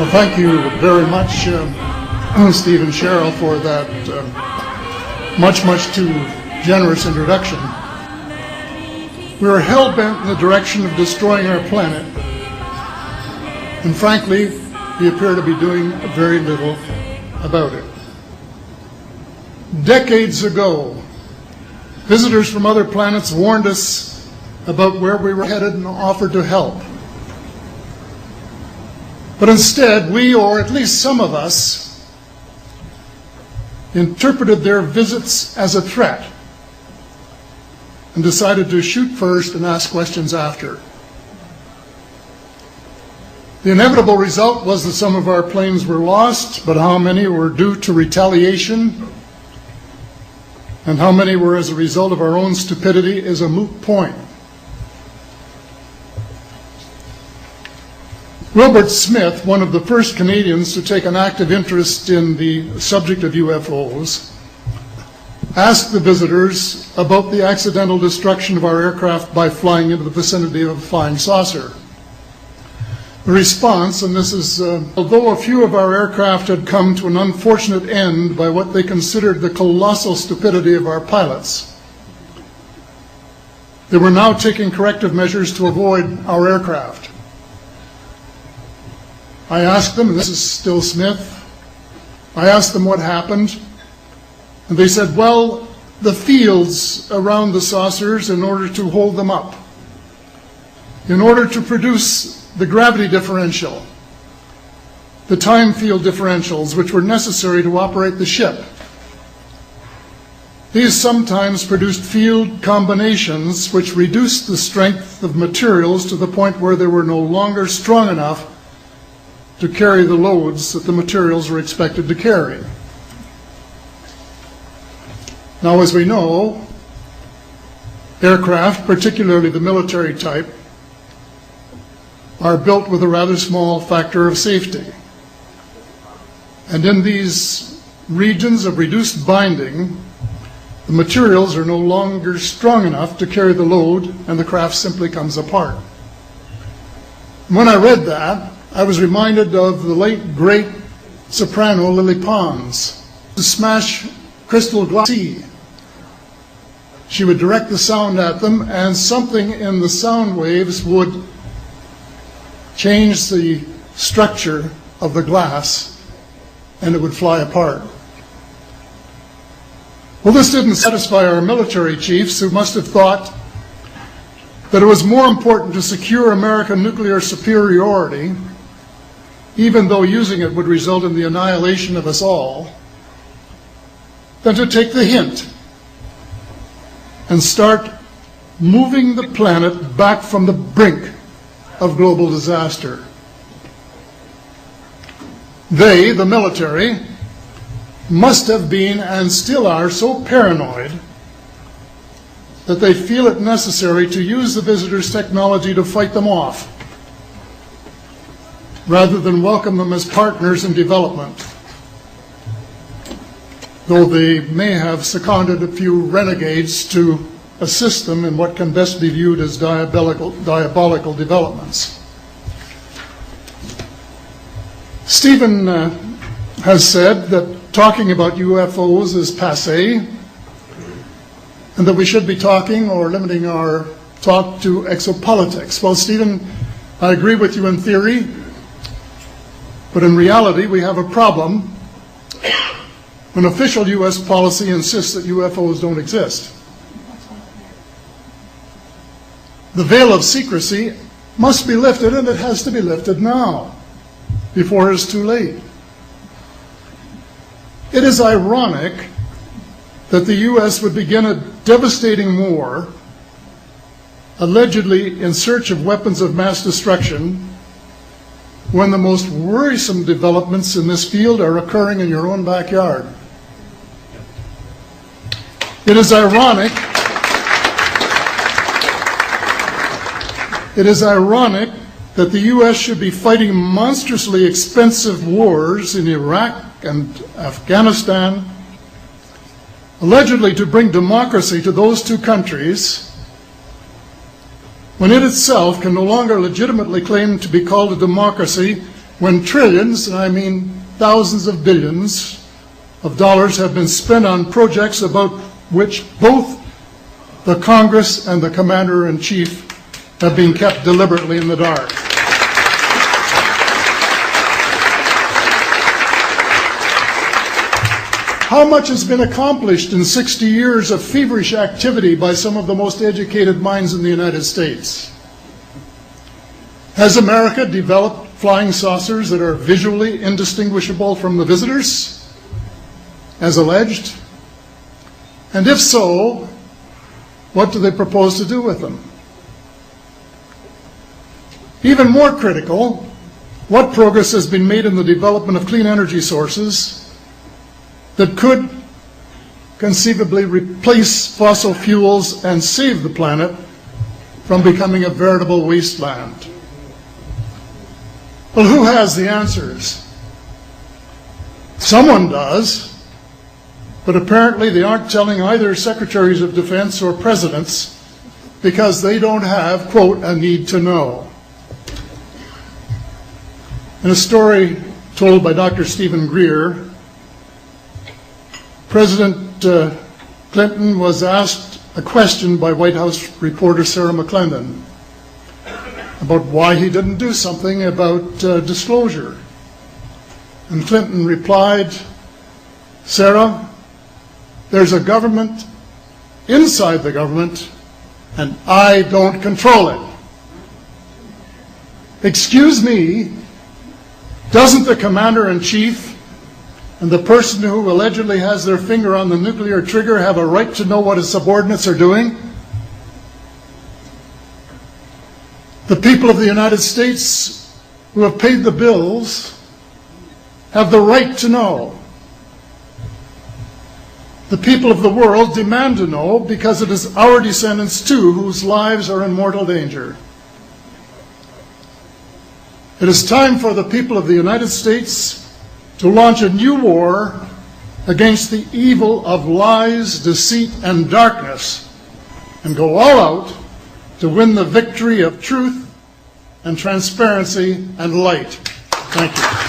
Well, thank you very much, Steve and Cheryl, for that much too generous introduction. We are hell-bent in the direction of destroying our planet, and frankly, we appear to be doing very little about it. Decades ago, visitors from other planets warned us about where we were headed and offered to help. But instead, we, or at least some of us, interpreted their visits as a threat and decided to shoot first and ask questions after. The inevitable result was that some of our planes were lost, but how many were due to retaliation and how many were as a result of our own stupidity is a moot point. Wilbert Smith, one of the first Canadians to take an active interest in the subject of UFOs, asked the visitors about the accidental destruction of our aircraft by flying into the vicinity of a flying saucer. The response, and this is, although a few of our aircraft had come to an unfortunate end by what they considered the colossal stupidity of our pilots, they were now taking corrective measures to avoid our aircraft. I asked them, and this is still Smith, I asked them what happened, and they said, well, the fields around the saucers, in order to hold them up, in order to produce the gravity differential, the time field differentials which were necessary to operate the ship, these sometimes produced field combinations which reduced the strength of materials to the point where they were no longer strong enough to carry the loads that the materials were expected to carry. Now, as we know, aircraft, particularly the military type, are built with a rather small factor of safety. And in these regions of reduced binding, the materials are no longer strong enough to carry the load, and the craft simply comes apart. And when I read that, I was reminded of the late, great soprano Lily Pons. To smash crystal glass, she would direct the sound at them, and something in the sound waves would change the structure of the glass, and it would fly apart. Well, this didn't satisfy our military chiefs, who must have thought that it was more important to secure American nuclear superiority, even though using it would result in the annihilation of us all, than to take the hint and start moving the planet back from the brink of global disaster. They, the military, must have been and still are so paranoid that they feel it necessary to use the visitors' technology to fight them off, rather than welcome them as partners in development, though they may have seconded a few renegades to assist them in what can best be viewed as diabolical developments. Stephen has said that talking about UFOs is passé, and that we should be talking or limiting our talk to exopolitics. Well, Stephen, I agree with you in theory, but in reality, we have a problem when official U.S. policy insists that UFOs don't exist. The veil of secrecy must be lifted, and it has to be lifted now, before it is too late. It is ironic that the U.S. would begin a devastating war, allegedly in search of weapons of mass destruction, when the most worrisome developments in this field are occurring in your own backyard. It is ironic that the U.S. should be fighting monstrously expensive wars in Iraq and Afghanistan, allegedly to bring democracy to those two countries, when it itself can no longer legitimately claim to be called a democracy, when trillions, and I mean thousands of billions of dollars, have been spent on projects about which both the Congress and the Commander-in-Chief have been kept deliberately in the dark. How much has been accomplished in 60 years of feverish activity by some of the most educated minds in the United States? Has America developed flying saucers that are visually indistinguishable from the visitors, as alleged? And if so, what do they propose to do with them? Even more critical, what progress has been made in the development of clean energy sources that could conceivably replace fossil fuels and save the planet from becoming a veritable wasteland? Well, who has the answers? Someone does, but apparently they aren't telling either secretaries of defense or presidents because they don't have, quote, a need to know. In a story told by Dr. Stephen Greer, President Clinton was asked a question by White House reporter Sarah McClendon about why he didn't do something about disclosure. And Clinton replied, "Sarah, there's a government inside the government, and I don't control it." Excuse me, doesn't the Commander-in-Chief and the person who allegedly has their finger on the nuclear trigger have a right to know what his subordinates are doing? The people of the United States who have paid the bills have the right to know. The people of the world demand to know because it is our descendants too whose lives are in mortal danger. It is time for the people of the United States to launch a new war against the evil of lies, deceit, and darkness, and go all out to win the victory of truth and transparency and light. Thank you.